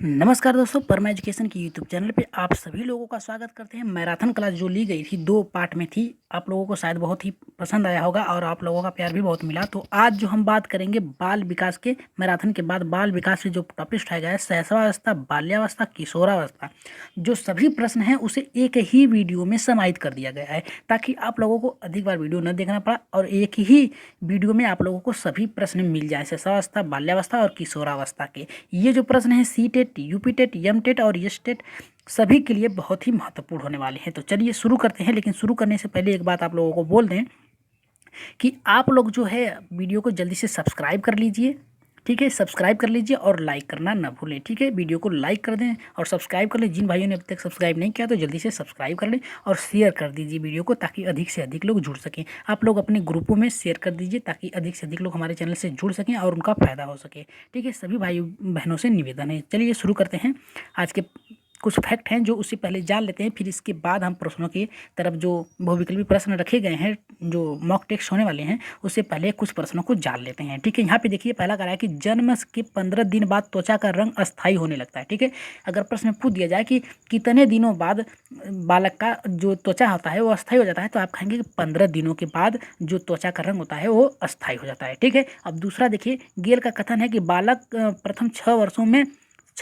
नमस्कार दोस्तों, परमा एजुकेशन की यूट्यूब चैनल पे आप सभी लोगों का स्वागत करते हैं। मैराथन क्लास जो ली गई थी 2 पार्ट में थी, आप लोगों को शायद बहुत ही पसंद आया होगा और आप लोगों का प्यार भी बहुत मिला। तो आज जो हम बात करेंगे बाल विकास के, मैराथन के बाद बाल विकास से जो टॉपिक उठाया गया है शैशवावस्था, बाल्यावस्था, किशोरावस्था, जो सभी प्रश्न हैं उसे एक ही वीडियो में समाहित कर दिया गया है ताकि आप लोगों को अधिक बार वीडियो न देखना पड़ा और एक ही वीडियो में आप लोगों को सभी प्रश्न मिल जाए शैशवावस्था, बाल्यावस्था और किशोरावस्था के। ये जो प्रश्न है सी टेट, यूपी टेट, यम टेट और यस टेट सभी के लिए बहुत ही महत्वपूर्ण होने वाले हैं। तो चलिए शुरू करते हैं, लेकिन शुरू करने से पहले एक बात आप लोगों को बोल दें कि आप लोग जो है वीडियो को जल्दी से सब्सक्राइब कर लीजिए। ठीक है, सब्सक्राइब कर लीजिए और लाइक करना ना भूलें। ठीक है, वीडियो को लाइक कर दें और सब्सक्राइब कर लें। जिन भाइयों ने अभी तक सब्सक्राइब नहीं किया तो जल्दी से सब्सक्राइब कर लें और शेयर कर दीजिए वीडियो को ताकि अधिक से अधिक लोग जुड़ सकें। आप लोग अपने ग्रुपों में शेयर कर दीजिए ताकि अधिक से अधिक लोग हमारे चैनल से जुड़ सकें और उनका फ़ायदा हो सके। ठीक है, सभी भाई बहनों से निवेदन है। चलिए शुरू करते हैं। आज के कुछ फैक्ट हैं जो उससे पहले जान लेते हैं, फिर इसके बाद हम प्रश्नों की तरफ जो बहुविकल्पी प्रश्न रखे गए हैं जो मॉक टेस्ट होने वाले हैं उससे पहले कुछ प्रश्नों को जान लेते हैं। ठीक है, यहाँ पे देखिए पहला कह रहा है कि जन्म के 15 दिन बाद त्वचा का रंग अस्थायी होने लगता है। ठीक है, अगर प्रश्न पूछ दिया जाए कि कितने दिनों बाद बालक का जो त्वचा होता है वो अस्थायी हो जाता है, तो आप कहेंगे कि 15 दिनों के बाद जो त्वचा का रंग होता है वो अस्थायी हो जाता है। ठीक है, अब दूसरा देखिए, गेल का कथन है कि बालक प्रथम 6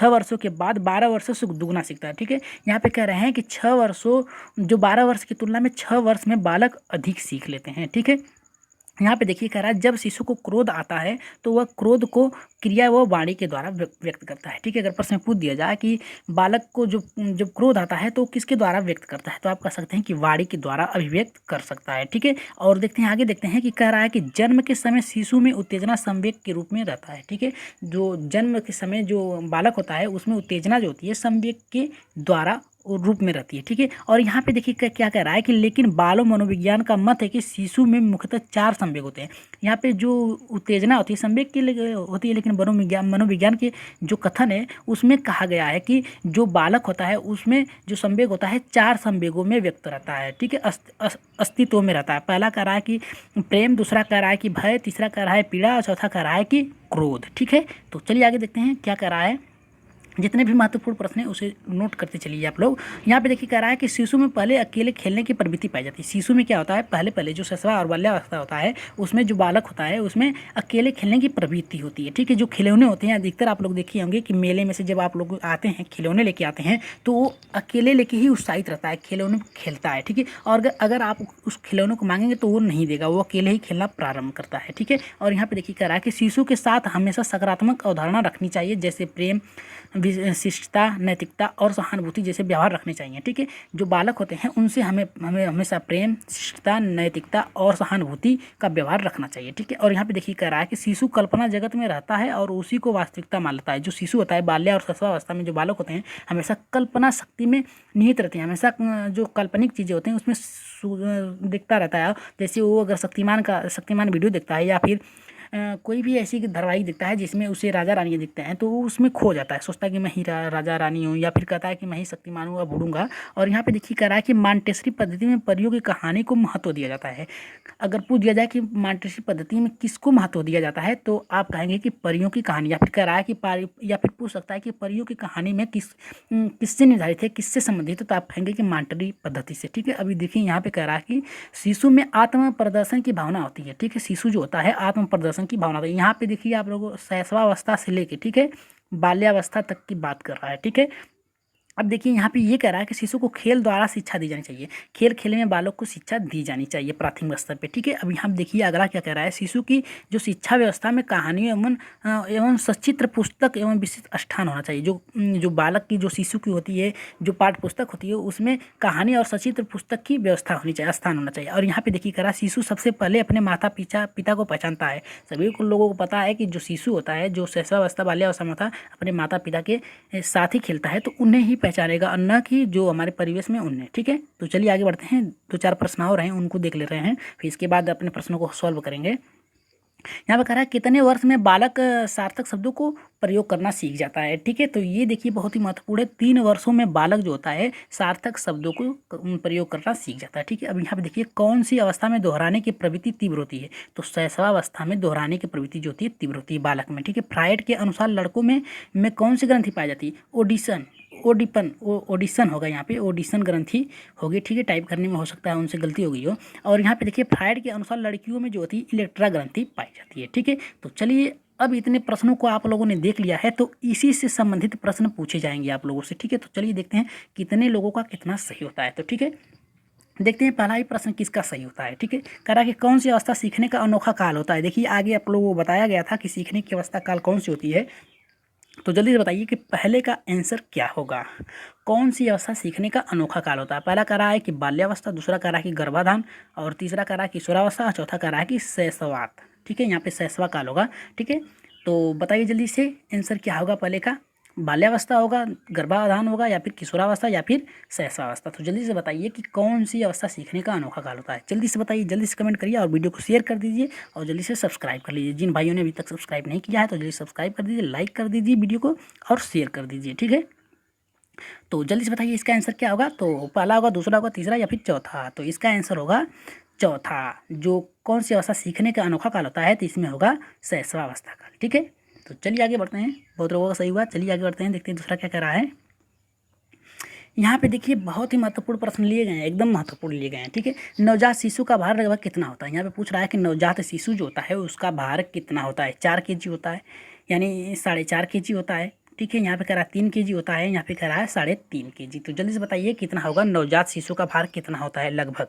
वर्षों के बाद 12 वर्षों से दुगना सीखता है। ठीक है, यहाँ पे कह रहे हैं कि 6 वर्षों जो 12 वर्ष की तुलना में 6 वर्ष में बालक अधिक सीख लेते हैं। ठीक है, यहाँ पे देखिए कह रहा है जब शिशु को क्रोध आता है तो वह क्रोध को क्रिया व वाणी के द्वारा व्यक्त करता है। ठीक है, अगर प्रश्न पूछ दिया जाए कि बालक को जो जब क्रोध आता है तो किसके द्वारा व्यक्त करता है, तो आप कह सकते हैं कि वाणी के द्वारा अभिव्यक्त कर सकता है। ठीक है, और देखते हैं आगे, देखते हैं कि कह रहा है कि जन्म के समय शिशु में उत्तेजना संवेग के रूप में रहता है। ठीक है, जो जन्म के समय जो बालक होता है उसमें उत्तेजना जो होती है संवेग के द्वारा रूप में रहती है। ठीक है, और यहाँ पे देखिए क्या कह रहा है कि लेकिन बालो मनोविज्ञान का मत है कि शिशु में मुख्यतः 4 संवेग होते हैं। यहाँ पे जो उत्तेजना होती है संवेग के लिए होती है, लेकिन मनोविज्ञान के जो कथन है उसमें कहा गया है कि जो बालक होता है उसमें जो संवेग होता है 4 संवेगों में व्यक्त रहता है। ठीक है, अस्तित्व में रहता है। पहला कह रहा है कि प्रेम, दूसरा कह रहा है कि भय, तीसरा कह रहा है पीड़ा और चौथा कह रहा है कि क्रोध। ठीक है, तो चलिए आगे देखते हैं क्या कह रहा है। जितने भी महत्वपूर्ण प्रश्न हैं उसे नोट करते चलिए आप लोग। यहाँ पे देखिए कह रहा है कि शिशु में पहले अकेले खेलने की प्रवृत्ति पाई जाती है। शिशु में क्या होता है, पहले जो शैशव और बाल्यावस्था होता है उसमें जो बालक होता है उसमें अकेले खेलने की प्रवृत्ति होती है। ठीक है, जो खिलौने होते हैं अधिकतर आप लोग देखे होंगे कि मेले में से जब आप लोग आते हैं खिलौने लेके आते हैं तो वो अकेले लेके ही उत्साहित रहता है, खिलौने खेलता है। ठीक है, और अगर आप उस खिलौने को मांगेंगे तो वो नहीं देगा, वो अकेले ही खेलना प्रारंभ करता है। ठीक है, और यहाँ पे देखिए कह रहा है कि शिशु के साथ हमेशा सकारात्मक अवधारणा रखनी चाहिए जैसे प्रेम, शिष्टता, नैतिकता और सहानुभूति जैसे व्यवहार रखने चाहिए। ठीक है, जो बालक होते हैं उनसे हमें हमेशा प्रेम, शिष्टता, नैतिकता और सहानुभूति का व्यवहार रखना चाहिए। ठीक है, और यहाँ पे देखिए कह रहा है कि शिशु कल्पना जगत में रहता है और उसी को वास्तविकता मान लेता है। जो शिशु होता है बाल्य और शैशवावस्था में जो बालक होते हैं हमेशा कल्पना शक्ति में निहित रहते हैं, हमेशा जो काल्पनिक चीज़ें होती हैं उसमें दिखता रहता है। जैसे वो अगर शक्तिमान वीडियो देखता है या फिर कोई भी ऐसी धारावाहिक दिखता है जिसमें उसे राजा रानी दिखते हैं तो वो उसमें खो जाता है, सोचता है कि मैं ही राजा रानी हूँ या फिर कहता है कि मैं ही शक्तिमान हूँ, अब उड़ूंगा। और यहाँ पे देखिए कह रहा है कि मांटेसरी पद्धति में परियों की कहानी को महत्व दिया जाता है। अगर पूछ दिया जाए कि मांटेसरी पद्धति में किसको महत्व दिया जाता है तो आप कहेंगे कि परियों की कहानी, या फिर कह रहा है कि या फिर पूछ सकता है कि परियों की कहानी में किससे निर्धारित है, किससे संबंधित है, तो आप कहेंगे कि मांटरी पद्धति से। ठीक है, अभी देखिए यहाँ पे कह रहा है कि शिशु में आत्म प्रदर्शन की भावना होती है। ठीक है, शिशु जो होता है आत्म प्रदर्शन की भावना होती है। यहाँ पे देखिए आप लोगों शैशवावस्था से लेके, ठीक है, बाल्यावस्था तक की बात कर रहा है। ठीक है, अब देखिए यहाँ पे ये कह रहा है कि शिशु को खेल द्वारा शिक्षा दी जानी चाहिए, खेल खेलने में बालक को शिक्षा दी जानी चाहिए प्राथमिक स्तर पे। ठीक है, अब यहाँ देखिए अगला क्या कह रहा है, शिशु की जो शिक्षा व्यवस्था में कहानियों एवं सचित्र पुस्तक एवं विशिष्ट स्थान होना चाहिए। जो बालक की जो शिशु की होती है जो पाठ्य पुस्तक होती है उसमें कहानी और सचित्र पुस्तक की व्यवस्था होनी चाहिए, स्थान होना चाहिए। और यहाँ पे देखिए कह रहा है शिशु सबसे पहले अपने माता पिता को पहचानता है। सभी लोगों को पता है कि जो शिशु होता है जो शैशवावस्था बाल्यावस्था में होता है अपने माता पिता के साथ ही खेलता है तो उन्हें ही पहचानेगा और न कि जो हमारे परिवेश में उन्हें। ठीक है, तो चलिए आगे बढ़ते हैं। 2-4 प्रश्न और हैं उनको देख ले रहे हैं, फिर इसके बाद अपने प्रश्नों को सॉल्व करेंगे। यहाँ पे कह रहा है कितने वर्ष में बालक सार्थक शब्दों को प्रयोग करना सीख जाता है। ठीक है, तो ये देखिए बहुत ही महत्वपूर्ण है। 3 वर्षों में बालक जो होता है सार्थक शब्दों को प्रयोग करना सीख जाता है। ठीक है, अब यहाँ पे देखिए कौन सी अवस्था में दोहराने की प्रवृत्ति तीव्र होती है, तो शैशवावस्था में दोहराने की प्रवृत्ति जो होती है तीव्र होती है बालक में। ठीक है, फ्राइड के अनुसार लड़कों में कौन सी ग्रंथि पाई जाती है, ओडिशन होगा यहाँ पे, ओडिशन ग्रंथि होगी। ठीक है, टाइप करने में हो सकता है उनसे गलती हो गई हो। और यहाँ पे देखिए फ्राइड के अनुसार लड़कियों में जो होती है इलेक्ट्रा ग्रंथि पाई जाती है। ठीक है, तो चलिए अब इतने प्रश्नों को आप लोगों ने देख लिया है, तो इसी से संबंधित प्रश्न पूछे जाएंगे आप लोगों से। ठीक है, तो चलिए देखते हैं कितने लोगों का कितना सही होता है। तो ठीक है, देखते हैं पहला ही प्रश्न किसका सही होता है। ठीक है, कह रहा है कि कौन सी अवस्था सीखने का अनोखा काल होता है। देखिए आगे आप लोगों को बताया गया था कि सीखने की अवस्था काल कौन सी होती है, तो जल्दी से बताइए कि पहले का आंसर क्या होगा। कौन सी अवस्था सीखने का अनोखा काल होता है। पहला कह रहा है कि बाल्यावस्था, दूसरा कह रहा है कि गर्भाधान, और तीसरा कह रहा है किशोरावस्था, और चौथा कह रहा है कि शैशवात। ठीक है, यहाँ पे शैशवा काल होगा। ठीक है, तो बताइए जल्दी से आंसर क्या होगा। पहले का बाल्यावस्था होगा, गर्भाधान होगा, या फिर किशोरावस्था, या फिर शैशवावस्था। तो जल्दी से बताइए कि कौन सी अवस्था सीखने का अनोखा काल होता है। जल्दी से बताइए, जल्दी से कमेंट करिए और वीडियो को शेयर कर दीजिए और जल्दी से सब्सक्राइब कर लीजिए। जिन भाइयों ने अभी तक सब्सक्राइब नहीं किया है तो जल्दी सब्सक्राइब कर दीजिए, लाइक कर दीजिए वीडियो को और शेयर कर दीजिए। ठीक है, तो जल्दी से बताइए इसका आंसर क्या होगा। तो पहला होगा, दूसरा होगा, तीसरा या फिर चौथा। तो इसका आंसर होगा चौथा। जो कौन सी अवस्था सीखने का अनोखा काल होता है, तो इसमें होगा शैशवावस्था काल। ठीक है, तो चलिए आगे बढ़ते हैं। बहुत लोगों का सही हुआ, चलिए आगे बढ़ते हैं, देखते हैं दूसरा क्या कह रहा है। यहाँ पे देखिए बहुत ही महत्वपूर्ण प्रश्न लिए गए हैं, एकदम महत्वपूर्ण लिए गए हैं। ठीक है, नवजात शिशु का भार लगभग कितना होता है। यहाँ पे पूछ रहा है कि नवजात शिशु जो होता है उसका भार कितना होता है। 4 kg होता है, यानी 4.5 kg होता है। ठीक है, यहाँ पे कह रहा है 3 kg होता है, यहाँ पे कह रहा है 3.5 kg। तो जल्दी से बताइए कितना होगा, नवजात शिशु का भार कितना होता है लगभग।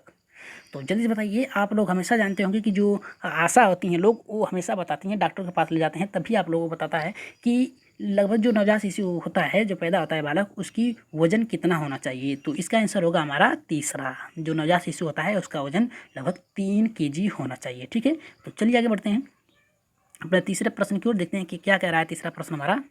तो जल्दी से बताइए। आप लोग हमेशा जानते होंगे कि जो आशा होती हैं लोग, वो हमेशा बताती हैं, डॉक्टर के पास ले जाते हैं, तभी आप लोगों को बताता है कि लगभग जो नवजात शिशु होता है, जो पैदा होता है बालक, उसकी वजन कितना होना चाहिए। तो इसका आंसर होगा हमारा तीसरा। जो नवजात शिशु होता है उसका वजन लगभग 3 kg होना चाहिए। ठीक है, तो चलिए आगे बढ़ते हैं अपने तीसरे प्रश्न की ओर, देखते हैं कि क्या कह रहा है तीसरा प्रश्न हमारा।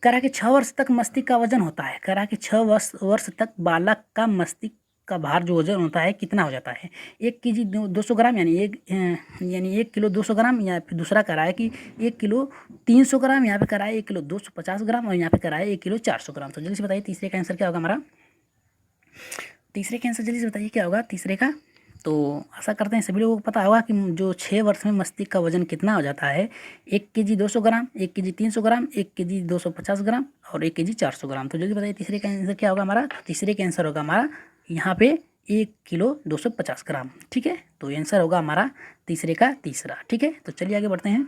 कह रहा है कि 6 वर्ष तक मस्तिष्क का वजन होता है। कह रहा है कि 6 वर्ष तक बालक का मस्तिष्क का भार जो वजन होता है कितना हो जाता है। 1 kg 200 ग्राम, यानी 1 किलो 200 ग्राम, या फिर दूसरा कह रहा है कि 1 किलो 300 ग्राम, यहाँ पे कह रहा है 1 किलो 250 ग्राम, और यहाँ पे कह रहा है 1 किलो 400 ग्राम। तो जल्दी से बताइए तीसरे का आंसर क्या होगा हमारा। तीसरे का आंसर जल्दी से बताइए क्या होगा तीसरे का। तो आशा करते हैं सभी लोगों को पता होगा कि जो 6 वर्ष में मस्तिष्क का वजन कितना हो जाता है। 1 kg 200 ग्राम, 1 kg 300 ग्राम, 1 kg 250 ग्राम, और 1 kg 400 ग्राम। तो जल्दी बताइए तीसरे का आंसर क्या होगा हमारा। तीसरे का आंसर होगा हमारा यहाँ पे 1 किलो 250 ग्राम। ठीक है, तो आंसर होगा हमारा तीसरे का तीसरा। ठीक है, तो चलिए आगे बढ़ते हैं।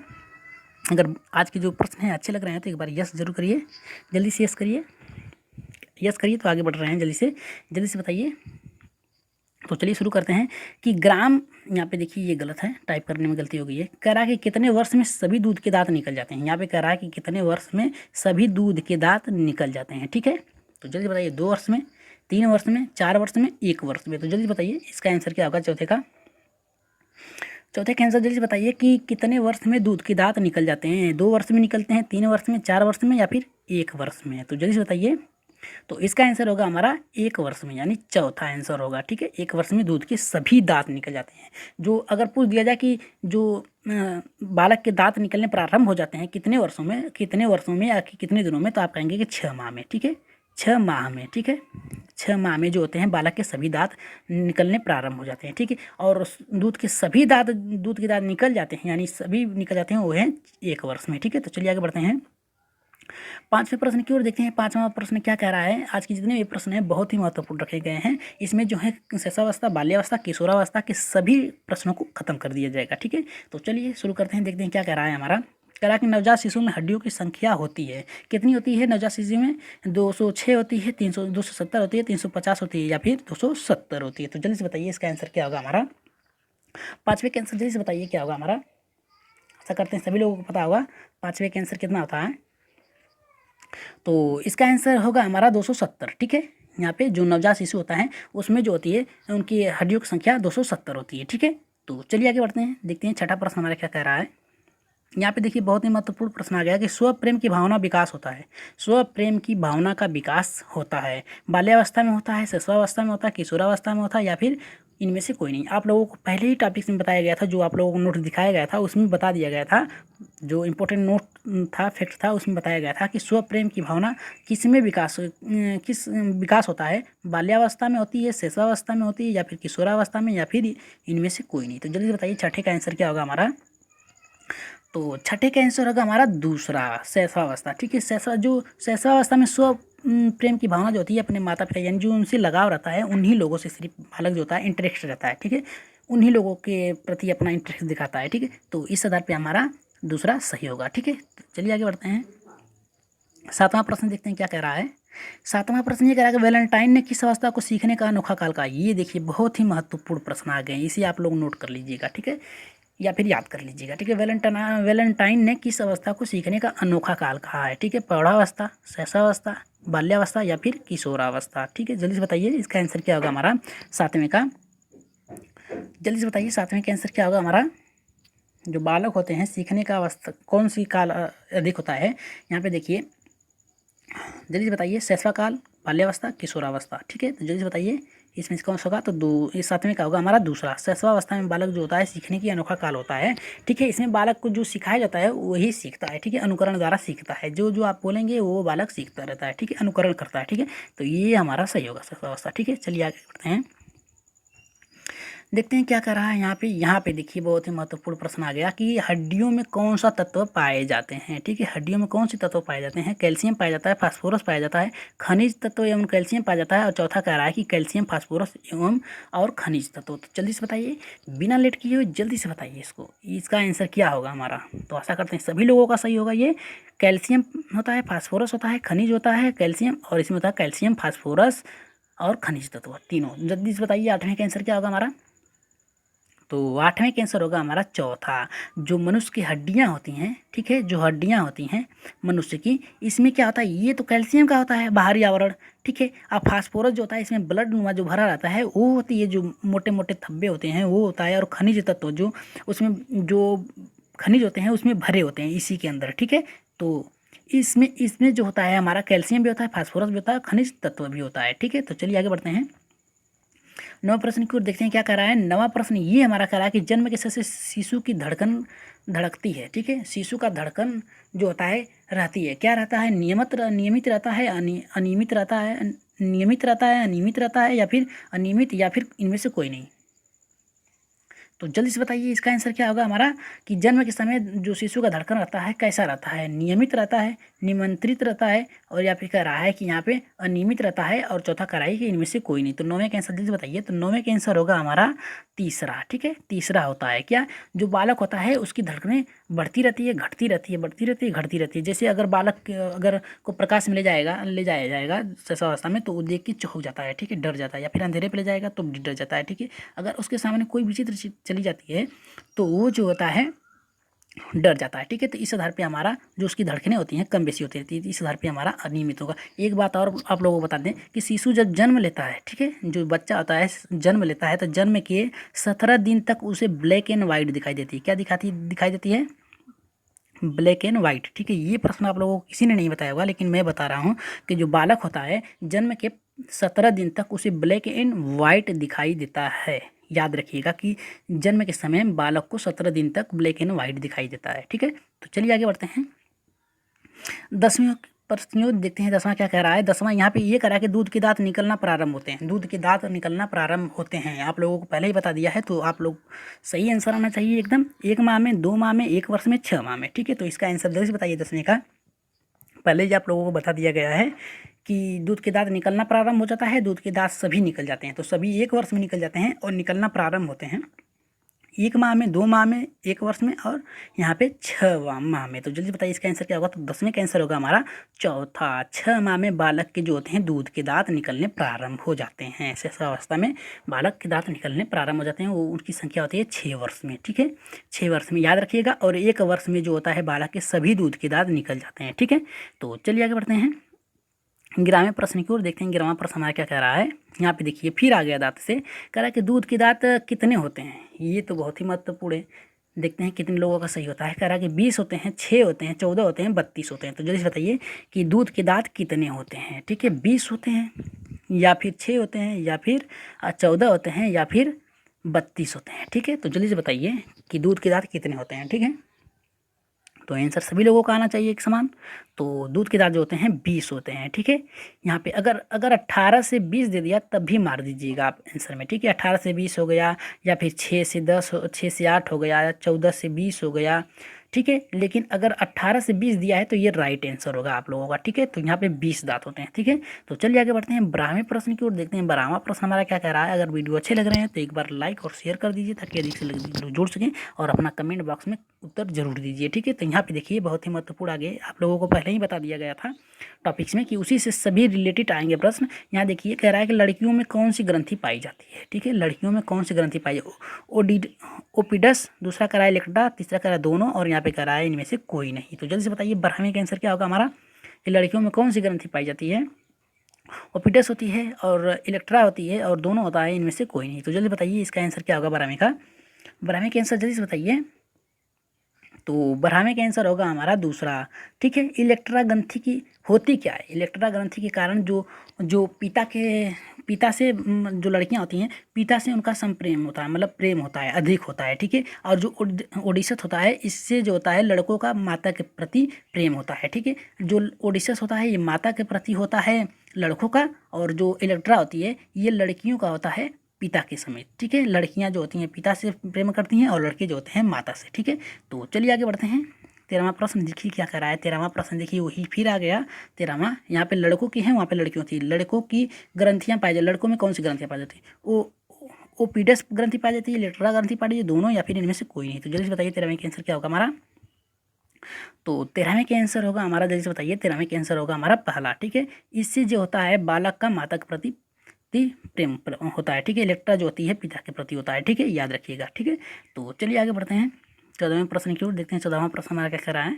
अगर आज के जो प्रश्न हैं अच्छे लग रहे हैं तो एक बार यस जरूर करिए, जल्दी से यस करिए, यस करिए। तो आगे बढ़ रहे हैं, जल्दी से बताइए। तो चलिए शुरू करते हैं कि ग्राम, यहाँ पे देखिए ये गलत है, टाइप करने में गलती हो गई है। कह रहा है कि कितने वर्ष में सभी दूध के दांत निकल जाते हैं। यहाँ पे कह रहा है कि कितने वर्ष में सभी दूध के दांत निकल जाते हैं। ठीक है, तो जल्दी बताइए 2 वर्ष में, 3 वर्ष में, 4 वर्ष में, 1 वर्ष में। तो जल्दी बताइए इसका आंसर क्या होगा चौथे का। चौथे का आंसर जल्दी से बताइए कि कितने वर्ष में दूध के दांत निकल जाते हैं। 2 वर्ष में निकलते हैं, 3 वर्ष में, 4 वर्ष में, या फिर 1 वर्ष में। तो जल्दी से बताइए। तो इसका आंसर होगा हमारा 1 वर्ष में, यानी चौथा आंसर होगा। ठीक है, 1 वर्ष में दूध के सभी दांत निकल जाते हैं। जो अगर पूछ दिया जाए कि जो बालक के दांत निकलने प्रारंभ हो जाते हैं कितने वर्षों में या कि कितने दिनों में, तो आप कहेंगे कि 6 माह में। ठीक है, 6 माह में। ठीक है, 6 माह में जो होते हैं बालक के सभी दांत निकलने प्रारंभ हो जाते हैं। ठीक है, और दूध के दांत निकल जाते हैं, यानी सभी निकल जाते हैं, वो हैं 1 वर्ष में। ठीक है, तो चलिए आगे बढ़ते हैं 5वें प्रश्न की ओर, देखते हैं 5वां प्रश्न क्या कह रहा है। आज के जितने भी प्रश्न हैं बहुत ही महत्वपूर्ण रखे गए हैं। इसमें जो है शैशवावस्था, बाल्यावस्था, किशोरावस्था के सभी प्रश्नों को खत्म कर दिया जाएगा। ठीक है, तो चलिए शुरू करते हैं, देखते हैं क्या कह रहा है हमारा। कह रहा है कि नवजात शिशु में हड्डियों की संख्या होती है, कितनी होती है नवजात शिशु में। 206 होती है, 270 होती है, 350 होती है, या फिर 270 होती है। तो जल्दी से बताइए इसका आंसर क्या होगा हमारा। 5वें के आंसर जल्दी से बताइए क्या होगा हमारा। ऐसा करते हैं सभी लोगों को पता होगा 5वें के आंसर कितना होता है। तो इसका आंसर होगा हमारा 270। ठीक है, यहाँ पे जो नवजात शिशु होता है उसमें जो होती है उनकी हड्डियों की संख्या 270 होती है। ठीक है, तो चलिए आगे बढ़ते हैं, देखते हैं छठा प्रश्न हमारा क्या कह रहा है। यहाँ पे देखिए बहुत ही महत्वपूर्ण प्रश्न आ गया कि स्व प्रेम की भावना विकास होता है। स्व प्रेम की भावना का विकास होता है बाल्यावस्था में होता है, शैशवावस्था में होता है, किशोरावस्था में होता है, या फिर इनमें से कोई नहीं। आप लोगों को पहले ही टॉपिक्स में बताया गया था, जो आप लोगों को नोट दिखाया गया था उसमें बता दिया गया था, जो इम्पोर्टेंट नोट था, फैक्ट था, उसमें बताया गया था कि स्व प्रेम की भावना किस विकास होता है, बाल्यावस्था में होती है, शैशवावस्था में होती है, या फिर किशोरावस्था में, या फिर इनमें से कोई नहीं। तो जल्दी बताइए छठे का आंसर क्या होगा हमारा। तो छठे का आंसर होगा हमारा दूसरा, शैशवावस्था। ठीक है, शैशवावस्था में स्व प्रेम की भावना जो होती है अपने माता पिता यानी जो उनसे लगाव रहता है, उन्हीं लोगों से सिर्फ बालक जो होता है इंटरेस्ट रहता है। ठीक है, उन्हीं लोगों के प्रति अपना इंटरेस्ट दिखाता है। ठीक है, तो इस आधार पे हमारा दूसरा सही होगा। ठीक है, तो चलिए आगे बढ़ते हैं। सातवां प्रश्न देखते हैं क्या कह रहा है। सातवां प्रश्न ये कह रहा है कि वैलेंटाइन ने किस अवस्था को सीखने का अनोखा काल कहा। ये देखिए बहुत ही महत्वपूर्ण प्रश्न आ गए, इसे आप लोग नोट कर लीजिएगा। ठीक है, या फिर याद कर लीजिएगा। ठीक है, वैलेंटाइन ने किस अवस्था को सीखने का अनोखा काल कहा है। ठीक है, प्रौढ़ावस्था, शैशवावस्था, बाल्यावस्था, या फिर किशोरावस्था। ठीक है, जल्दी से बताइए इसका आंसर क्या होगा हमारा सातवें का। जल्दी से बताइए सातवें का आंसर क्या होगा हमारा। जो बालक होते हैं सीखने का अवस्था कौन सी काल अधिक होता है, यहाँ पे देखिए जल्दी से बताइए। शैशव काल, बाल्यावस्था, किशोरावस्था। ठीक है, तो जल्दी से बताइए इसमें से कौन सा होगा। तो इस सातवें का होगा हमारा दूसरा। शैशवावस्था में बालक जो होता है सीखने की अनोखा काल होता है। ठीक है, इसमें बालक को जो सिखाया जाता है वही सीखता है। ठीक है, अनुकरण द्वारा सीखता है, जो जो आप बोलेंगे वो बालक सीखता रहता है। ठीक है, अनुकरण करता है। ठीक है, तो ये हमारा सही होगा शैशवावस्था। ठीक है, चलिए आगे बढ़ते हैं, देखते हैं क्या कर रहा है यहाँ पे देखिए बहुत ही महत्वपूर्ण प्रश्न आ गया कि हड्डियों में कौन सा तत्व पाए जाते हैं। ठीक है, हड्डियों में कौन से तत्व पाए जाते हैं। कैल्शियम पाया जाता है, फास्फोरस पाया जाता है, खनिज तत्व एवं कैल्शियम पाया जाता है, और चौथा कह रहा है कि कैल्शियम, फास्फोरस एवं और खनिज तत्व। तो जल्दी से बताइए, बिना लेट किए हुए जल्दी से बताइए इसको, इसका आंसर क्या होगा हमारा। तो आशा करते हैं सभी लोगों का सही होगा। ये कैल्शियम होता है, फास्फोरस होता है, खनिज होता है कैल्शियम, और इसमें होता है कैल्शियम, फास्फोरस और खनिज तत्व तीनों। जल्दी से बताइए आठवें का आंसर क्या होगा हमारा। तो आठवें का आंसर होगा हमारा चौथा, जो मनुष्य की हड्डियां होती हैं। ठीक है, जो हड्डियां होती हैं मनुष्य की, इसमें क्या होता है, ये तो कैल्शियम का होता है बाहरी आवरण। ठीक है, अब फास्फोरस जो होता है इसमें ब्लड नुमा जो भरा रहता है वो होती है, जो मोटे मोटे धब्बे होते हैं वो होता है, और खनिज तत्व जो उसमें जो खनिज होते हैं उसमें भरे होते हैं इसी के अंदर। ठीक है, तो इसमें इसमें जो होता है हमारा कैल्शियम भी होता है, फास्फोरस भी होता है, खनिज तत्व भी होता है। ठीक है, तो चलिए आगे बढ़ते हैं। नवा प्रश्न की ओर देखते हैं क्या कह रहा है। नवा प्रश्न ये हमारा कह रहा है कि जन्म के समय से शिशु की धड़कन धड़कती है। ठीक है, शिशु का धड़कन जो होता है रहती है, क्या रहता है, नियमित रहता है, अनियमित रहता है, नियमित रहता है, अनियमित रहता है, या फिर अनियमित, या फिर इनमें से कोई नहीं। तो जल्दी से बताइए इसका आंसर क्या होगा हमारा कि जन्म के समय जो शिशु का धड़कन रहता है कैसा रहता है, नियमित रहता है, निमंत्रित रहता है, और या फिर कह रहा है कि यहाँ पे अनियमित रहता है, और चौथा कह रहा है कि इनमें से कोई नहीं। तो नौवें का आंसर जल्दी से बताइए। तो नौवें का आंसर होगा हमारा तीसरा। ठीक है, तीसरा होता है क्या, जो बालक होता है उसकी धड़कनें बढ़ती रहती है, घटती रहती है, बढ़ती रहती है, घटती रहती है। जैसे अगर बालक अगर को प्रकाश में ले जाया जाएगा शैशवावस्था में, तो वो देख के चौंक जाता है। ठीक है, डर जाता है, या फिर अंधेरे पे ले जाएगा तो भी डर जाता है। ठीक है, अगर उसके सामने कोई विचित्र चीज चली जाती है तो वो जो होता है डर जाता है। ठीक है, तो इस आधार पे हमारा जो उसकी धड़कनें होती हैं कम बेसी होती रहती है, इस आधार पे हमारा अनियमित होगा। एक बात और आप लोगों को बता दें कि शिशु जब जन्म लेता है, ठीक है, जो बच्चा होता है जन्म लेता है, तो जन्म के 17 दिन तक उसे ब्लैक एंड वाइट दिखाई देती है। क्या दिखाई देती है, ब्लैक एंड वाइट। ठीक है, ये प्रश्न आप लोगों को किसी ने नहीं बताया होगा, लेकिन मैं बता रहा हूँ कि जो बालक होता है जन्म के 17 दिन तक उसे ब्लैक एंड वाइट दिखाई देता है। याद रखिएगा कि जन्म के समय बालक को 17 दिन तक ब्लैक एंड वाइट दिखाई देता है। ठीक है, तो चलिए आगे बढ़ते हैं। 10वीं प्रश्न देखते हैं। 10वां क्या कह रहा है। 10वां यहाँ पे ये कह रहा है कि दूध के दांत निकलना प्रारंभ होते हैं। दूध के दांत निकलना प्रारंभ होते हैं, आप लोगों को पहले ही बता दिया है, तो आप लोग सही आंसर आना चाहिए एकदम। 1 माह में, 2 माह में, 1 वर्ष में, 6 माह में। ठीक है, तो इसका आंसर जल्दी से बताइए 10वीं का। पहले ही आप लोगों को बता दिया गया है कि दूध के दांत निकलना प्रारंभ हो जाता है, दूध के दांत सभी निकल जाते हैं, तो सभी 1 वर्ष में निकल जाते हैं और निकलना प्रारंभ होते हैं 1 माह में, 2 माह में, 1 वर्ष में, और यहाँ पे 6 माह में। तो जल्दी बताइए इसका आंसर क्या होगा। तो 10वें का आंसर होगा हमारा चौथा। 6 माह में बालक के जो होते हैं दूध के दांत निकलने प्रारंभ हो जाते हैं। शैशवावस्था में बालक के दांत निकलने प्रारंभ हो जाते हैं, वो उनकी संख्या होती है 6 वर्ष में। ठीक है, 6 वर्ष में याद रखिएगा, और 1 वर्ष में जो होता है बालक के सभी दूध के दांत निकल जाते हैं। ठीक है, तो चलिए आगे बढ़ते हैं 11वें प्रश्न की ओर देखते हैं। 11वां प्रश्न हमारा क्या कह रहा है। यहाँ पे देखिए फिर आ गया दांत से, कह रहा है कि दूध के दांत कितने होते हैं। ये तो बहुत ही महत्वपूर्ण है, देखते हैं कितने लोगों का सही होता है। कह रहा है कि 20 होते हैं, 6 होते हैं, 14 होते हैं, 32 होते हैं। तो जल्दी से बताइए कि दूध के दांत कितने होते हैं। ठीक है, 20 होते हैं, या फिर 6 होते हैं, या फिर 14 होते हैं, या फिर 32 होते हैं। ठीक है, तो जल्दी से बताइए कि दूध के दांत कितने होते हैं। ठीक है, तो आंसर सभी लोगों का आना चाहिए एक समान। तो दूध के दांत जो होते हैं 20 होते हैं। ठीक है, यहाँ पे अगर अगर 18 से 20 दे दिया तब भी मार दीजिएगा आप आंसर में। ठीक है, 18 से 20 हो गया, या फिर 6 से 10 6 से 8 हो गया, या 14 से 20 हो गया। ठीक है, लेकिन अगर 18 से 20 दिया है तो ये राइट आंसर होगा आप लोगों का। ठीक है, तो यहाँ पे 20 दांत होते हैं। ठीक है, तो चलिए आगे बढ़ते हैं 12वें प्रश्न की ओर, देखते हैं 12वां प्रश्न हमारा क्या कह रहा है। अगर वीडियो अच्छे लग रहे हैं तो एक बार लाइक और शेयर कर दीजिए ताकि अधिक से अधिक लोग जुड़ सकें, और अपना कमेंट बॉक्स में उत्तर जरूर दीजिए। ठीक है, तो यहाँ पे देखिए बहुत ही महत्वपूर्ण, आगे आप लोगों को पहले ही बता दिया गया था टॉपिक्स में कि उसी से सभी रिलेटेड आएंगे प्रश्न। यहाँ देखिए कह रहा है कि लड़कियों में कौन सी ग्रंथि पाई जाती है। ठीक है, लड़कियों में कौन सी ग्रंथि पाई जाती है। ओपिडस, दूसरा कह रहा है इलेक्ट्रा, तीसरा कह रहा है दोनों, और यहाँ पे कह रहा है इनमें से कोई नहीं। तो जल्दी से बताइए 12वें का आंसर क्या होगा हमारा, कि लड़कियों में कौन सी ग्रंथि पाई जाती है। ओपिडस होती है और इलेक्ट्रा होती है और दोनों होता है, इनमें से कोई नहीं। तो जल्दी बताइए इसका आंसर क्या होगा 12वें का। 12वें का आंसर जल्दी से बताइए। तो 12वें का आंसर होगा हमारा दूसरा। ठीक है, इलेक्ट्रा ग्रंथि की होती क्या है। इलेक्ट्रा ग्रंथि के कारण जो जो पिता से जो लड़कियां होती हैं, पिता से उनका संप्रेम होता है, मतलब प्रेम होता है, अधिक होता है। ठीक है, और जो ओडिशस होता है, इससे जो होता है लड़कों का माता के प्रति प्रेम होता है। ठीक है, जो ओडिशस होता है ये माता के प्रति होता है लड़कों का, और जो इलेक्ट्रा होती है ये लड़कियों का होता है पिता के समेत। ठीक है, लड़कियां जो होती हैं पिता से प्रेम करती हैं और लड़के जो होते हैं माता से। ठीक है, तो चलिए आगे बढ़ते हैं। 13वां प्रश्न देखिए क्या कर रहा है। 13वां प्रश्न देखिए वही फिर आ गया 13वां। यहाँ पे लड़कों की है, वहाँ पे लड़कियों की। लड़कों की ग्रंथियाँ पाई जाती, लड़कों में कौन सी ग्रंथियाँ पाई जाती है। वो पीडस ग्रंथि पाई जाती है, लेटरा ग्रंथि पाई जाती है, दोनों या फिर इनमें से कोई नहीं। तो जल्दी से बताइए 13वें का आंसर क्या होगा हमारा। तो 13वें का आंसर होगा हमारा, जल्दी से बताइए 13वें का आंसर होगा हमारा पहला। ठीक है, इससे जो होता है बालक का माता के प्रति प्रेम होता है। ठीक है, इलेक्ट्रा जो होती है पिता के प्रति होता है। ठीक है, याद रखिएगा। ठीक है, तो चलिए आगे बढ़ते हैं 14वें प्रश्न की ओर, देखते हैं 14वां प्रश्न हमारा क्या कह रहा है।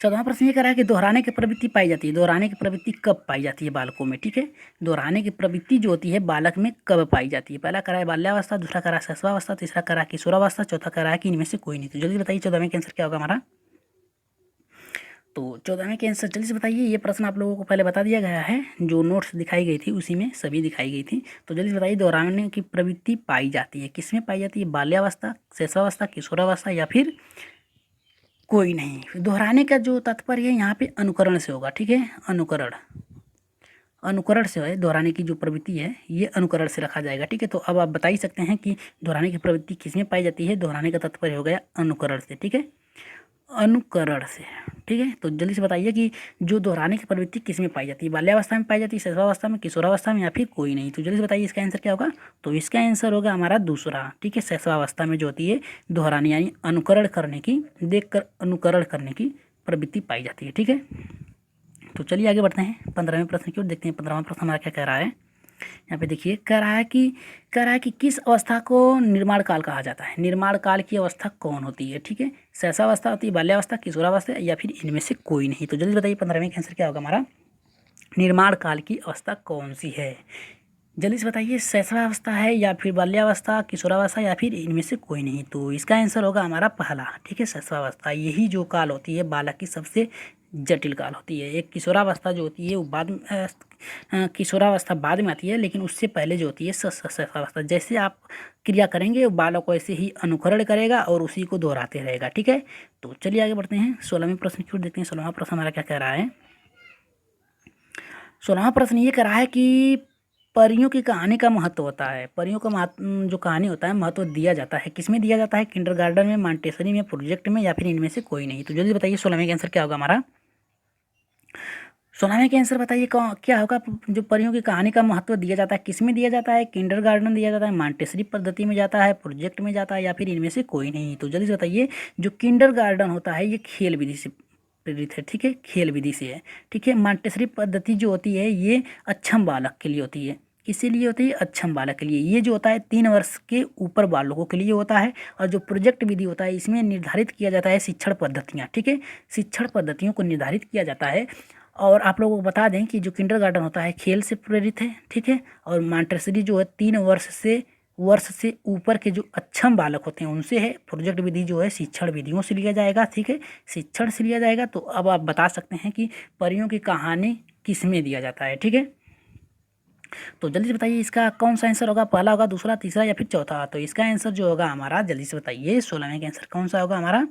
14वां प्रश्न ये कह रहा है कि दोहराने की प्रवृत्ति पाई जाती है। दोहराने की प्रवृत्ति कब पाई जाती है बालकों में। ठीक है, दोहराने की प्रवृत्ति जो होती है बालक में कब पाई जाती है। पहला कह रहा है बाल्यावस्था, दूसरा कह रहा है शैशवावस्था, तीसरा कह रहा है किशोरावस्था, चौथा कह रहा है कि इनमें से कोई नहीं। तो जल्दी बताइए 14वें का आंसर क्या होगा हमारा। तो 14वें के आंसर जल्दी से बताइए। ये प्रश्न आप लोगों को पहले बता दिया गया है, जो नोट्स दिखाई गई थी उसी में सभी दिखाई गई थी। तो जल्दी से बताइए दोहराने की प्रवृत्ति पाई जाती है किसमें पाई जाती है, बाल्यावस्था, शैशवावस्था, किशोरावस्था, या फिर कोई नहीं। दोहराने का जो तात्पर्य है यहाँ पे अनुकरण से होगा। ठीक है, अनुकरण से है दोहराने की जो प्रवृत्ति है, ये अनुकरण से रखा जाएगा। ठीक है, तो अब आप बता ही सकते हैं कि दोहराने की प्रवृत्ति किसमें पाई जाती है। दोहराने का तात्पर्य हो गया अनुकरण से। ठीक है, अनुकरण से। ठीक है, तो जल्दी से बताइए कि जो दोहराने की प्रवृत्ति किस में पाई जाती है, बाल्यावस्था में पाई जाती है, शैशवावस्था में, किशोरावस्था में, या फिर कोई नहीं। तो जल्दी से बताइए इसका आंसर क्या होगा। तो इसका आंसर होगा हमारा दूसरा। ठीक है, शैशवावस्था में जो होती है दोहराने यानी अनुकरण करने की, देखकर अनुकरण करने की प्रवृत्ति पाई जाती है। ठीक है, तो चलिए आगे बढ़ते हैं 15वें प्रश्न की ओर, देखते हैं 15वां प्रश्न हमारा क्या कह रहा है। यहाँ पे देखिए कह रहा है कि किस अवस्था को निर्माण काल कहा जाता है। निर्माण काल की अवस्था कौन होती है। ठीक है, शैशवावस्था होती है, बाल्यावस्था, किशोरावस्था, या फिर इनमें से कोई नहीं। तो जल्दी बताइए 15वें का आंसर क्या होगा हमारा। निर्माण काल की अवस्था कौन सी है, जल्दी से बताइए। शैशवावस्था है, या फिर बाल्यावस्था, किशोरावस्था, या फिर इनमें से कोई नहीं। तो इसका आंसर होगा हमारा पहला। ठीक है, शैशवावस्था। यही जो काल होती है बालक की सबसे जटिल काल होती है। एक किशोरावस्था जो होती है वो बाद में, किशोरावस्था बाद में आती है, लेकिन उससे पहले जो होती है शैशवावस्था। जैसे आप क्रिया करेंगे वो बालक वैसे ही अनुकरण करेगा और उसी को दोहराते रहेगा। ठीक है, तो चलिए आगे बढ़ते हैं 16वें प्रश्न की ओर, देखते हैं 16वां प्रश्न हमारा क्या कह रहा है। 16वां प्रश्न ये कह रहा है कि परियों की कहानी का महत्व होता है। परियों का जो कहानी होता है महत्व दिया जाता है किसमें दिया जाता है, किंडरगार्टन में, मॉन्टेसरी में, प्रोजेक्ट में, या फिर इनमें से कोई नहीं। तो जल्दी बताइए 16वें का आंसर क्या होगा हमारा। 16वें का आंसर बताइए क्या होगा। जो परियों की कहानी का महत्व दिया जाता है किसमें दिया जाता है, किंडरगार्टन दिया जाता है, मॉन्टेसरी पद्धति में जाता है, प्रोजेक्ट में जाता है, या फिर इनमें से कोई नहीं। तो जल्दी से बताइए। जो किंडरगार्टन होता है ये खेल विधि से प्रेरित है। ठीक है, खेल विधि से है। ठीक है, मॉन्टेसरी पद्धति जो होती है ये अक्षम बालक के लिए होती है। किसके लिए होती है, अक्षम बालक के लिए। ये जो होता है 3 वर्ष के ऊपर बालकों के लिए होता है। और जो प्रोजेक्ट विधि होता है इसमें निर्धारित किया जाता है शिक्षण पद्धतियाँ। ठीक है, शिक्षण पद्धतियों को निर्धारित किया जाता है। और आप लोगों को बता दें कि जो किंडरगार्टन होता है खेल से प्रेरित है। ठीक है, और मॉन्टेसरी जो है 3 वर्ष से ऊपर के जो अक्षम बालक होते हैं उनसे है। प्रोजेक्ट विधि जो है शिक्षण विधियों से लिया जाएगा। ठीक है, शिक्षण से लिया जाएगा। तो अब आप बता सकते हैं कि परियों की कहानी किस में दिया जाता है। ठीक है, तो जल्दी से बताइए इसका कौन सा आंसर होगा, पहला होगा, दूसरा, तीसरा या फिर चौथा। तो इसका आंसर जो होगा हमारा, जल्दी से बताइए 16वें का आंसर कौन सा होगा हमारा,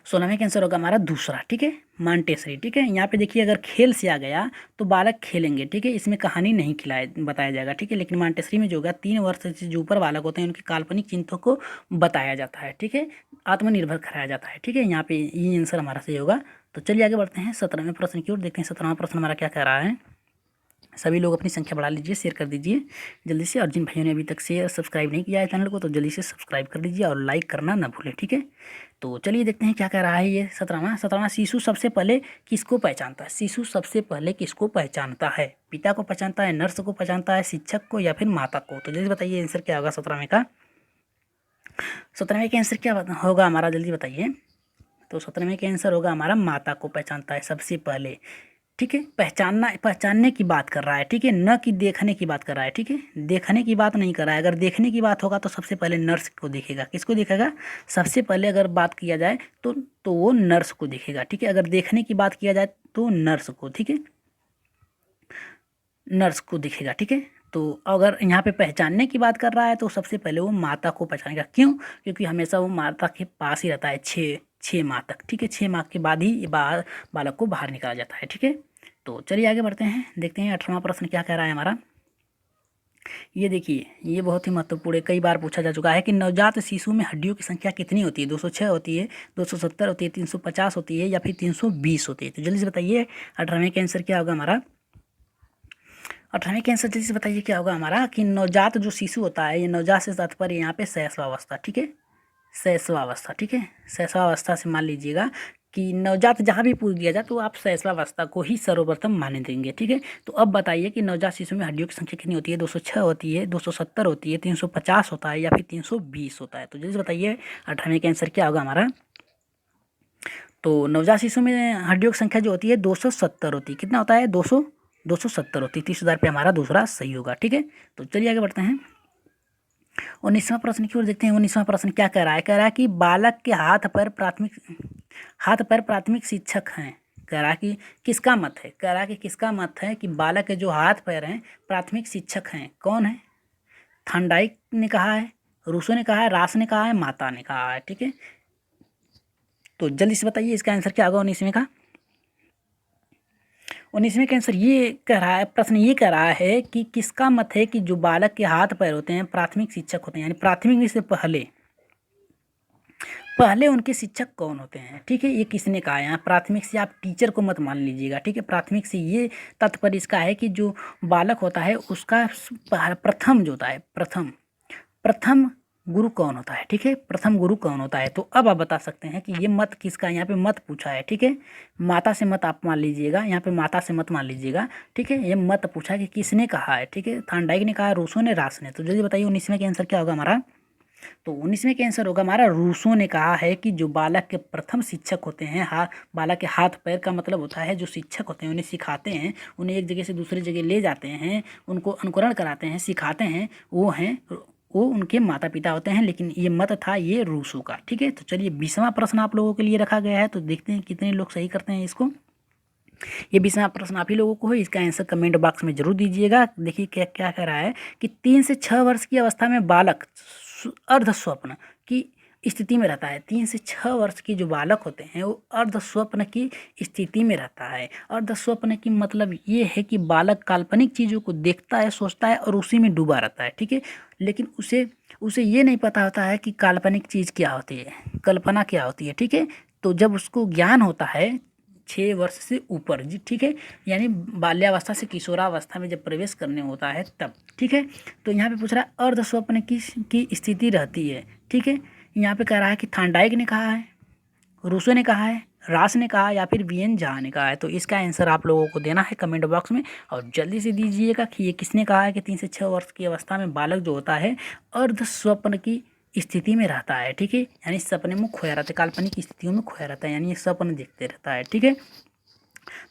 16वें का आंसर होगा हमारा दूसरा। ठीक है, मांटेसरी। ठीक है, यहाँ पे देखिए अगर खेल से आ गया तो बालक खेलेंगे। ठीक है, इसमें कहानी नहीं खिलाया बताया जाएगा। ठीक है, लेकिन मांटेसरी में जो होगा 3 वर्ष से जो ऊपर बालक होते हैं उनके काल्पनिक चिंतों को बताया जाता है। ठीक है, आत्मनिर्भर कराया जाता है। ठीक है, यहाँ पे ये आंसर हमारा सही होगा। तो चलिए आगे बढ़ते हैं 17वें प्रश्न की ओर, देखते हैं 17वां प्रश्न हमारा क्या कह रहा है। सभी लोग अपनी संख्या बढ़ा लीजिए, शेयर कर दीजिए जल्दी से, और जिन भाइयों ने अभी तक शेयर सब्सक्राइब नहीं किया है चैनल को तो जल्दी से सब्सक्राइब कर लीजिए और लाइक करना ना भूलें। ठीक है, तो चलिए देखते हैं क्या कह रहा है ये 17वां। शिशु सबसे पहले किसको पहचानता है? शिशु सबसे पहले किसको पहचानता है? पिता को पहचानता है, नर्स को पहचानता है, शिक्षक को या फिर माता को? तो जल्दी बताइए आंसर क्या होगा 17वें का। 17वें का आंसर क्या होगा हमारा, जल्दी बताइए। तो 17वें का आंसर होगा हमारा माता को पहचानता है सबसे पहले। ठीक है, पहचानने की बात कर रहा है। ठीक है, न कि देखने की बात कर रहा है। ठीक है, देखने की बात नहीं कर रहा है। अगर देखने की बात होगा तो सबसे पहले नर्स को देखेगा। किसको देखेगा? सबसे पहले अगर बात किया जाए तो वो नर्स को देखेगा। ठीक है, अगर देखने की बात किया जाए तो नर्स को, ठीक है, नर्स को दिखेगा। ठीक है, तो अगर यहाँ पे पहचानने की बात कर रहा है तो सबसे पहले वो माता को पहचानेगा। क्यों? क्योंकि हमेशा वो माता के पास ही रहता है 6 माह तक। ठीक है, 6 माह के बाद ही बालक को बाहर निकाला जाता है। ठीक है, तो चलिए आगे बढ़ते हैं, देखते हैं 18वां प्रश्न क्या कह रहा है हमारा। ये देखिए, ये बहुत ही महत्वपूर्ण है, कई बार पूछा जा चुका है कि नवजात शिशु में हड्डियों की संख्या कितनी होती है? 206 होती है, 270 होती है, 350 होती है या फिर 320 होती है? तो जल्दी से बताइए 18वें का आंसर क्या होगा हमारा। 18वें के आंसर जल्दी से बताइए क्या होगा हमारा कि नवजात जो शिशु होता है, ये नवजात से तात्पर्य यहाँ पे शैशवावस्था। ठीक है, शैशवावस्था। ठीक है, शैशवावस्था से मान लीजिएगा कि नवजात जहाँ भी पूछ दिया जाए तो आप शैशवावस्था को ही सर्वप्रथम माने देंगे। ठीक है, तो अब बताइए कि नवजात शिशु में हड्डियों की संख्या कितनी होती है? 206 होती है, 270 होती है, 350 होता है या फिर 320 होता है? तो जल्दी से बताइए 18वें का आंसर क्या होगा हमारा। तो नवजात शिशु में हड्डियों की संख्या जो होती है 270 होती है। कितना होता है? 270 होती है। 30,000 पे हमारा दूसरा सही होगा। ठीक है, तो चलिए आगे बढ़ते हैं 19वां प्रश्न की ओर, देखते हैं 19वां प्रश्न क्या कह रहा है। कह रहा है कि बालक के हाथ पर प्राथमिक शिक्षक हैं। कह रहा है कि किसका मत है? कह रहा है कि किसका मत है कि बालक के जो हाथ पैर हैं प्राथमिक शिक्षक हैं? कौन है? थॉर्नडाइक ने कहा है, रूसो ने कहा है, रास ने कहा है, माता ने कहा है। ठीक है, तो जल्दी से बताइए इसका आंसर क्या होगा 19वें का। 19वें का आंसर ये कह रहा है, प्रश्न ये कह रहा है कि किसका मत है कि जो बालक के हाथ पैर होते हैं प्राथमिक शिक्षक होते हैं, यानी प्राथमिक से पहले उनके शिक्षक कौन होते हैं? ठीक है, ये किसने कहा है? यहाँ प्राथमिक से आप टीचर को मत मान लीजिएगा। ठीक है, प्राथमिक से ये तात्पर्य इसका है कि जो बालक होता है उसका प्रथम जो होता है, प्रथम गुरु कौन होता है? ठीक है, प्रथम गुरु कौन होता है? तो अब आप बता सकते हैं कि ये मत किसका है। यहाँ पे मत पूछा है। ठीक है, माता से मत आप मान लीजिएगा, यहाँ पे माता से मत मान लीजिएगा। ठीक है, ये मत पूछा है कि किसने कहा है। ठीक है, थॉर्नडाइक ने कहा, रूसो ने, रास ने? तो जल्दी बताइए 19वें का आंसर क्या होगा हमारा। तो 19वें का आंसर होगा हमारा रूसो ने कहा है कि जो बालक के प्रथम शिक्षक होते हैं, बालक के हाथ पैर का मतलब होता है जो शिक्षक होते हैं, उन्हें सिखाते हैं, उन्हें एक जगह से दूसरी जगह ले जाते हैं, उनको अनुकरण कराते हैं, सिखाते हैं, वो उनके माता पिता होते हैं। लेकिन ये मत था ये रूसो का। ठीक है, तो चलिए 20वां प्रश्न आप लोगों के लिए रखा गया है, तो देखते हैं कितने लोग सही करते हैं इसको। ये 20वां प्रश्न आप ही लोगों को है, इसका आंसर कमेंट बॉक्स में जरूर दीजिएगा। देखिए क्या क्या कह रहा है कि 3 से 6 वर्ष की अवस्था में बालक अर्ध स्वप्न की स्थिति में रहता है। 3 से 6 वर्ष की जो बालक होते हैं वो अर्ध स्वप्न की स्थिति में रहता है। अर्ध स्वप्न की मतलब ये है कि बालक काल्पनिक चीज़ों को देखता है, सोचता है और उसी में डूबा रहता है। ठीक है, लेकिन उसे ये नहीं पता होता है कि काल्पनिक चीज़ क्या होती है, कल्पना क्या होती है। ठीक है, तो जब उसको ज्ञान होता है 6 वर्ष से ऊपर जी, ठीक है, यानी बाल्यावस्था से किशोरावस्था में जब प्रवेश करने होता है तब। ठीक है, तो यहाँ पे पूछ रहा है अर्ध स्वप्न की स्थिति रहती है। ठीक है, यहाँ पे कह रहा है कि थॉर्नडाइक ने कहा है, रूसो ने कहा है, रास ने कहा या फिर वीएन झा ने कहा है। तो इसका आंसर आप लोगों को देना है कमेंट बॉक्स में, और जल्दी से दीजिएगा कि ये किसने कहा है कि 3 से 6 वर्ष की अवस्था में बालक जो होता है अर्ध स्वप्न की स्थिति में रहता है। ठीक है, यानी सपने में खोया रहता है, काल्पनिक स्थितियों में खोया रहता है, यानी ये सपने देखते रहता है। ठीक है,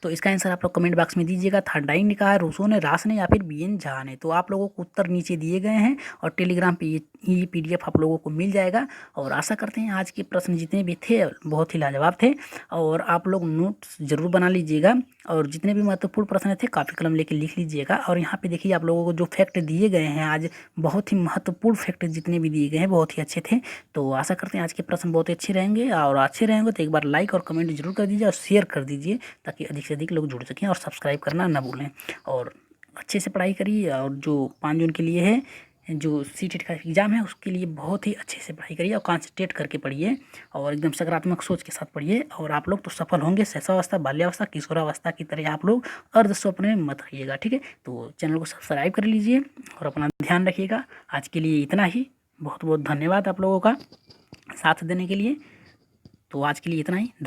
तो इसका आंसर आप लोग कमेंट बॉक्स में दीजिएगा। थॉर्नडाइक ने कहा, रूसो ने, रास ने या फिर वीएन झा ने? तो आप लोगों को उत्तर नीचे दिए गए हैं और टेलीग्राम पे ये PDF आप लोगों को मिल जाएगा। और आशा करते हैं आज के प्रश्न जितने भी थे बहुत ही लाजवाब थे, और आप लोग नोट्स ज़रूर बना लीजिएगा और जितने भी महत्वपूर्ण प्रश्न थे कॉपी कलम लेके लिख लीजिएगा। और यहाँ पे देखिए आप लोगों को जो फैक्ट दिए गए हैं आज, बहुत ही महत्वपूर्ण फैक्ट जितने भी दिए गए हैं बहुत ही अच्छे थे। तो आशा करते हैं आज के प्रश्न बहुत ही अच्छे रहेंगे, और अच्छे रहेंगे तो एक बार लाइक और कमेंट जरूर कर दीजिए और शेयर कर दीजिए ताकि अधिक से अधिक लोग जुड़ सकें, और सब्सक्राइब करना ना भूलें। और अच्छे से पढ़ाई करिए, और जो 5 जून के लिए है जो सीटेट का एग्ज़ाम है उसके लिए बहुत ही अच्छे से पढ़ाई करिए और कॉन्सेंट्रेट करके पढ़िए और एकदम सकारात्मक सोच के साथ पढ़िए, और आप लोग तो सफल होंगे। शैशवावस्था, बाल्यावस्था, किशोरावस्था की तरह आप लोग अर्ध स्वप्न में मत रहिएगा, ठीक है। तो चैनल को सब्सक्राइब कर लीजिए और अपना ध्यान रखिएगा। आज के लिए इतना ही, बहुत बहुत धन्यवाद आप लोगों का साथ देने के लिए। तो आज के लिए इतना ही।